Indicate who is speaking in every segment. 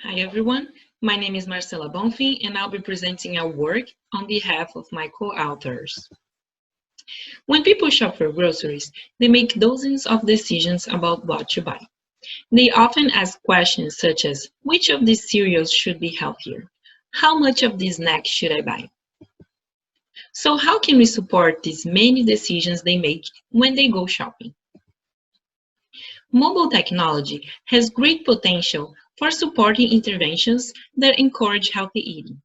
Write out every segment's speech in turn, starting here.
Speaker 1: Hi everyone, my name is Marcela Bomfim and I'll be presenting our work on behalf of my co-authors. When people shop for groceries, they make dozens of decisions about what to buy. They often ask questions such as, which of these cereals should be healthier? How much of this snack should I buy? So how can we support these many decisions they make when they go shopping? Mobile technology has great potential for supporting interventions that encourage healthy eating,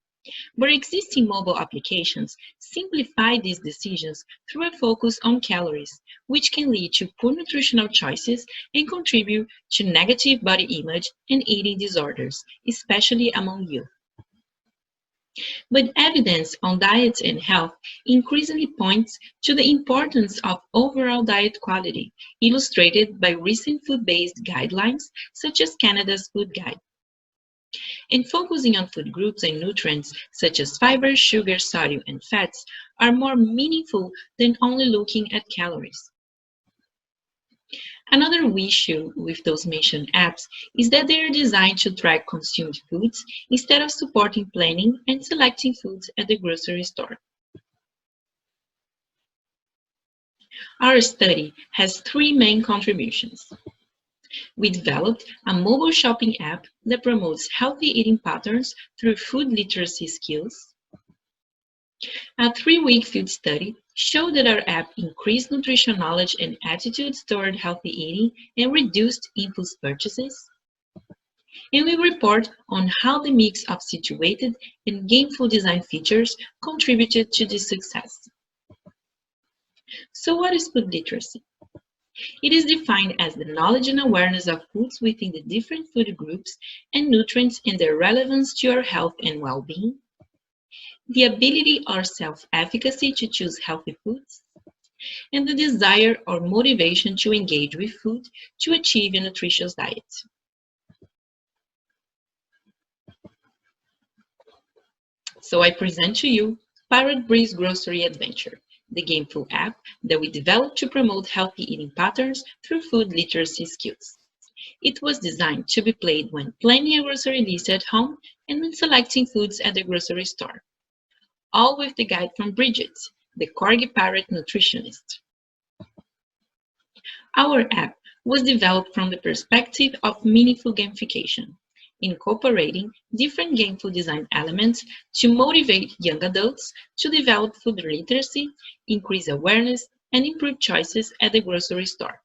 Speaker 1: but existing mobile applications simplify these decisions through a focus on calories, which can lead to poor nutritional choices and contribute to negative body image and eating disorders, especially among youth. But evidence on diet and health increasingly points to the importance of overall diet quality, illustrated by recent food-based guidelines such as Canada's Food Guide. And focusing on food groups and nutrients such as fiber, sugar, sodium, and fats are more meaningful than only looking at calories. Another issue with those mentioned apps is that they are designed to track consumed foods instead of supporting planning and selecting foods at the grocery store. Our study has three main contributions. We developed a mobile shopping app that promotes healthy eating patterns through food literacy skills. A 3-week field study showed that our app increased nutrition knowledge and attitudes toward healthy eating and reduced impulse purchases. And we report on how the mix of situated and gameful design features contributed to this success. So what is food literacy? It is defined as the knowledge and awareness of foods within the different food groups and nutrients and their relevance to your health and well-being, the ability or self-efficacy to choose healthy foods, and the desire or motivation to engage with food to achieve a nutritious diet. So I present to you Pirate Breeze Grocery Adventure, the Gameful app that we developed to promote healthy eating patterns through food literacy skills. It was designed to be played when planning a grocery list at home and when selecting foods at the grocery store. All with the guide from Bridget, the Corgi Pirate nutritionist. Our app was developed from the perspective of meaningful gamification, incorporating different gameful design elements to motivate young adults to develop food literacy, increase awareness, and improve choices at the grocery store.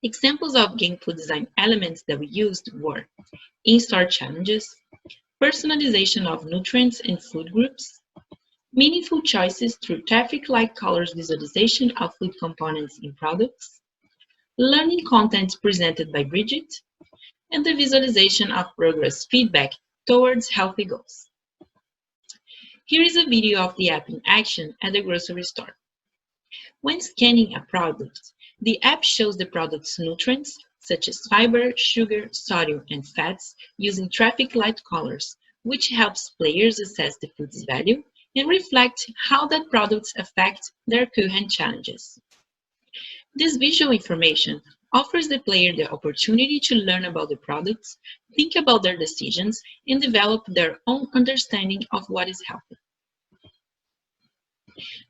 Speaker 1: Examples of gameful design elements that we used were in-store challenges, personalization of nutrients and food groups, meaningful choices through traffic light colors visualization of food components in products, learning content presented by Bridget, and the visualization of progress feedback towards healthy goals. Here is a video of the app in action at the grocery store. When scanning a product, the app shows the product's nutrients, such as fiber, sugar, sodium, and fats, using traffic light colors, which helps players assess the food's value and reflect how that products affect their current challenges. This visual information offers the player the opportunity to learn about the products, think about their decisions, and develop their own understanding of what is healthy.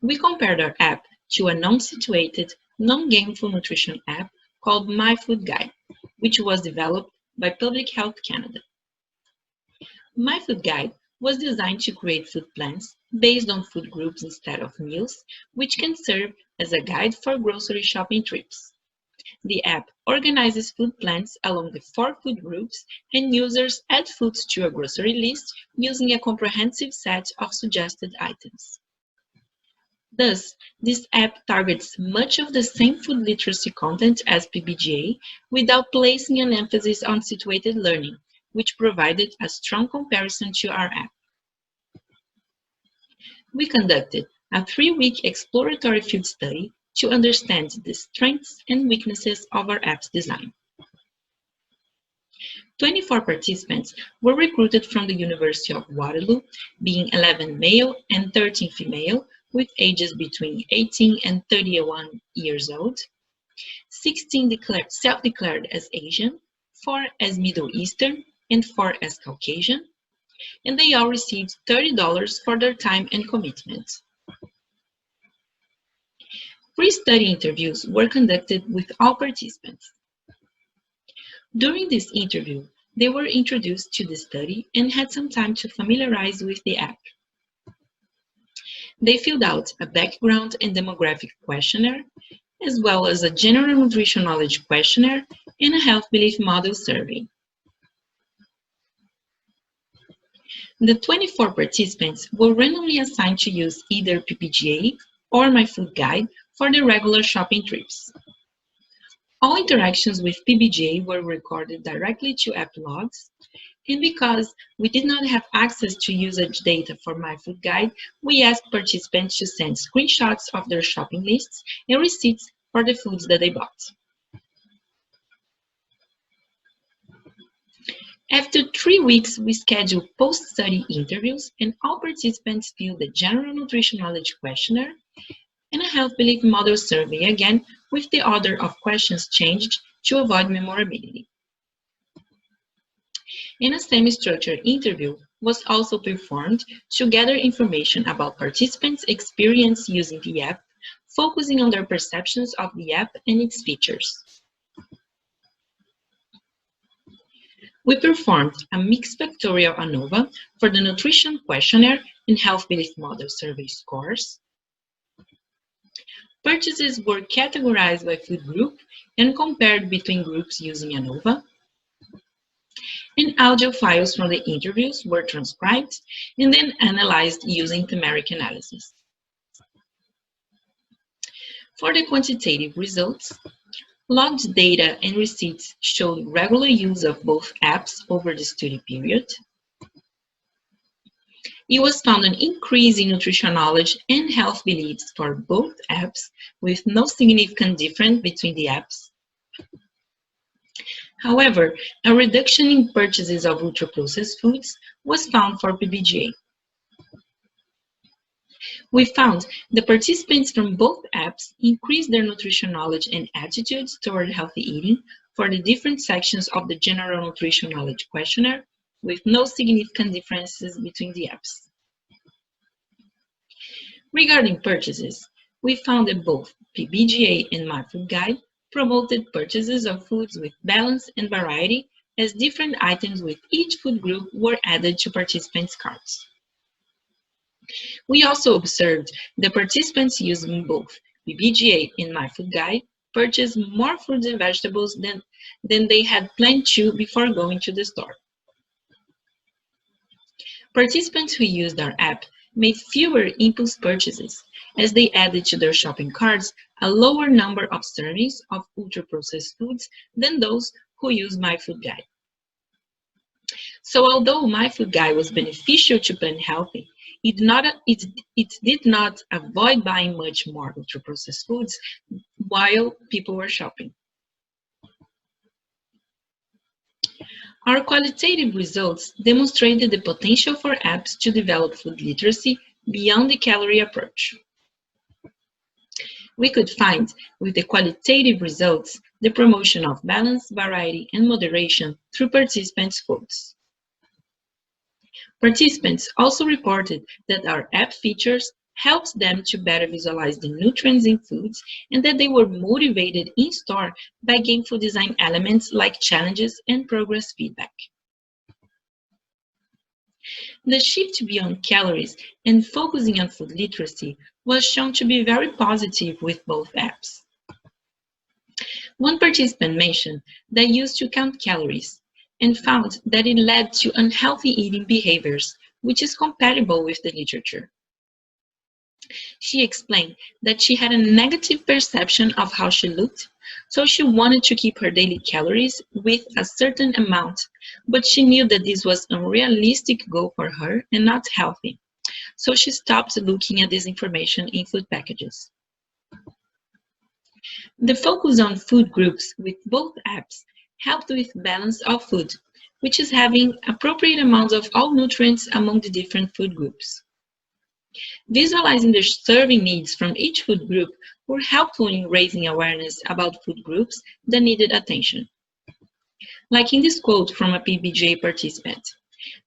Speaker 1: We compared our app to a non-situated, non-gameful nutrition app called My Food Guide, which was developed by Public Health Canada. My Food Guide was designed to create food plans based on food groups instead of meals, which can serve as a guide for grocery shopping trips. The app organizes food plans along the 4 food groups, and users add foods to a grocery list using a comprehensive set of suggested items. Thus, this app targets much of the same food literacy content as PBGA without placing an emphasis on situated learning, which provided a strong comparison to our app. We conducted a 3-week exploratory field study to understand the strengths and weaknesses of our app's design. 24 participants were recruited from the University of Waterloo, being 11 male and 13 female, with ages between 18 and 31 years old, 16 self-declared as Asian, 4 as Middle Eastern, and 4 as Caucasian, and they all received $30 for their time and commitment. Pre-study interviews were conducted with all participants. During this interview, they were introduced to the study and had some time to familiarize with the app. They filled out a background and demographic questionnaire, as well as a general nutrition knowledge questionnaire and a health belief model survey. The 24 participants were randomly assigned to use either PBGA or My Food Guide for their regular shopping trips. All interactions with PBGA were recorded directly to app logs, and because we did not have access to usage data for My Food Guide, we asked participants to send screenshots of their shopping lists and receipts for the foods that they bought. After 3 weeks, we scheduled post-study interviews, and all participants filled the General Nutrition Knowledge Questionnaire and a Health Belief Model survey, again with the order of questions changed to avoid memorability. And a semi-structured interview was also performed to gather information about participants' experience using the app, focusing on their perceptions of the app and its features. We performed a mixed factorial ANOVA for the nutrition questionnaire and health belief model survey scores. Purchases were categorized by food group and compared between groups using ANOVA. And audio files from the interviews were transcribed and then analyzed using thematic analysis. For the quantitative results, logged data and receipts showed regular use of both apps over the study period. It was found an increase in nutrition knowledge and health beliefs for both apps, with no significant difference between the apps. However, a reduction in purchases of ultra-processed foods was found for PBGA. We found the participants from both apps increased their nutrition knowledge and attitudes toward healthy eating for the different sections of the General Nutrition Knowledge Questionnaire, with no significant differences between the apps. Regarding purchases, we found that both PBGA and My Food Guide promoted purchases of foods with balance and variety, as different items with each food group were added to participants' carts. We also observed that participants using both PBGA and My Food Guide purchased more fruits and vegetables than they had planned to before going to the store. Participants who used our app made fewer impulse purchases, as they added to their shopping carts a lower number of servings of ultra-processed foods than those who used My Food Guide. So although My Food Guide was beneficial to plan healthy, it did not avoid buying much more ultra-processed foods while people were shopping. Our qualitative results demonstrated the potential for apps to develop food literacy beyond the calorie approach. We could find, with the qualitative results, the promotion of balance, variety, and moderation through participants' foods. Participants also reported that our app features helped them to better visualize the nutrients in foods, and that they were motivated in store by gameful design elements like challenges and progress feedback. The shift beyond calories and focusing on food literacy was shown to be very positive with both apps. One participant mentioned they used to count calories and found that it led to unhealthy eating behaviors, which is compatible with the literature. She explained that she had a negative perception of how she looked, so she wanted to keep her daily calories with a certain amount, but she knew that this was a unrealistic goal for her and not healthy, so she stopped looking at this information in food packages. The focus on food groups with both apps helped with balance of food, which is having appropriate amounts of all nutrients among the different food groups. Visualizing the serving needs from each food group were helpful in raising awareness about food groups that needed attention. Like in this quote from a PBGA participant.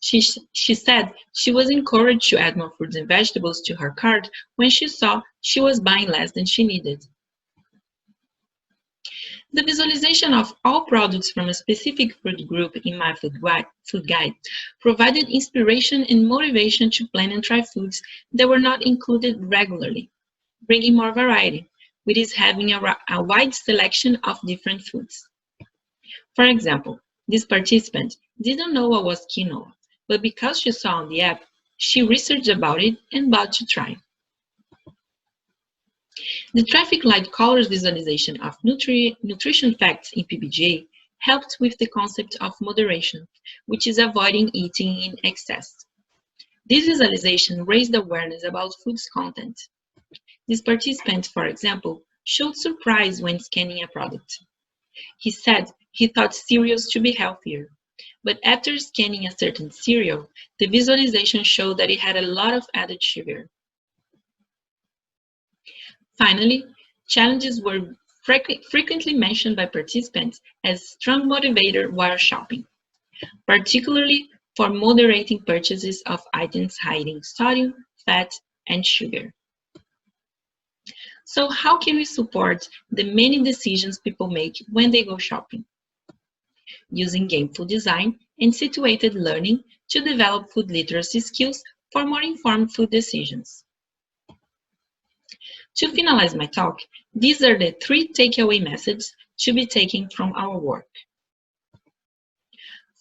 Speaker 1: She said she was encouraged to add more fruits and vegetables to her cart when she saw she was buying less than she needed. The visualization of all products from a specific food group in my food guide provided inspiration and motivation to plan and try foods that were not included regularly, bringing more variety, which is having a wide selection of different foods. For example, this participant didn't know what was quinoa, but because she saw on the app, she researched about it and bought to try. The traffic light colors visualization of nutrition facts in PBGA helped with the concept of moderation, which is avoiding eating in excess. This visualization raised awareness about food's content. This participant, for example, showed surprise when scanning a product. He said he thought cereals should be healthier, but after scanning a certain cereal, the visualization showed that it had a lot of added sugar. Finally, challenges were frequently mentioned by participants as strong motivator while shopping, particularly for moderating purchases of items hiding sodium, fat, and sugar. So how can we support the many decisions people make when they go shopping? Using gameful design and situated learning to develop food literacy skills for more informed food decisions. To finalize my talk, these are the 3 takeaway messages to be taken from our work.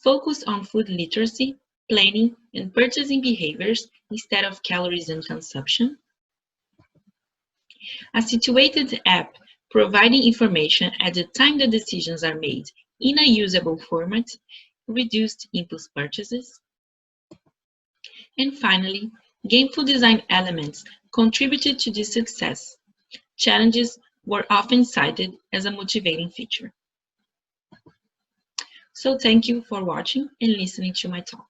Speaker 1: Focus on food literacy, planning, and purchasing behaviors instead of calories and consumption. A situated app providing information at the time the decisions are made in a usable format, reduced impulse purchases. And finally, gameful design elements contributed to this success. Challenges were often cited as a motivating feature. So thank you for watching and listening to my talk.